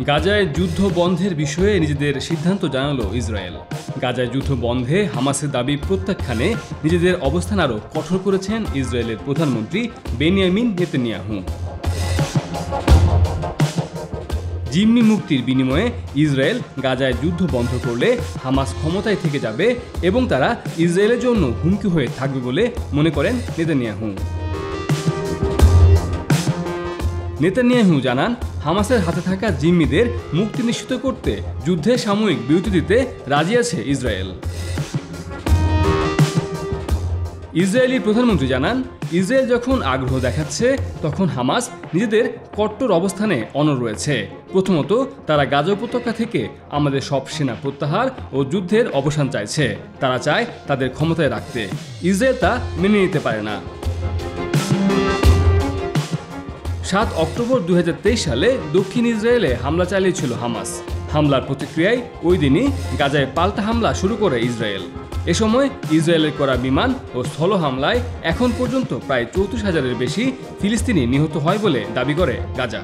গাজায় যুদ্ধ বন্ধের বিষয়ে নিজেদের সিদ্ধান্ত জানালো ইসরায়েল। গাজায় যুদ্ধ বন্ধে হামাসের দাবি প্রত্যাখ্যানে নিজেদের অবস্থান আরও কঠোর করেছেন ইসরায়েলের প্রধানমন্ত্রী বেনিয়ামিন নেতানিয়াহু। জিম্মি মুক্তির বিনিময়ে ইসরায়েল গাজায় যুদ্ধ বন্ধ করলে হামাস ক্ষমতায় থেকে যাবে এবং তারা ইসরায়েলের জন্য হুমকি হয়ে থাকবে বলে মনে করেন নেতানিয়াহু। নেতানিয়াহু জানান, হামাসের হাতে থাকা জিম্মিদের মুক্তি নিশ্চিত করতে যুদ্ধে সাময়িক বিরতি দিতে রাজি আছে ইসরায়েল। ইসরায়েলি প্রধানমন্ত্রী জানান, ইসরায়েল যখন আগ্রহ দেখাচ্ছে তখন হামাস নিজেদের কট্টর অবস্থানে অনড় রয়েছে। প্রথমত, তারা গাজা উপত্যকা থেকে আমাদের সব সেনা প্রত্যাহার ও যুদ্ধের অবসান চাইছে। তারা চায় তাদের ক্ষমতায় রাখতে। ইসরায়েল তা মেনে নিতে পারে না। 7 অক্টোবর 2023 সালে দক্ষিণ ইসরায়েলে হামলা চালিয়েছিল হামাস। হামলার প্রতিক্রিয়ায় ওই দিনই গাজায় পাল্টা হামলা শুরু করে ইসরায়েল। এ সময় ইসরায়েলের করা বিমান ও স্থল হামলায় এখন পর্যন্ত প্রায় 34,000-এর বেশি ফিলিস্তিনি নিহত হয় বলে দাবি করে গাজা।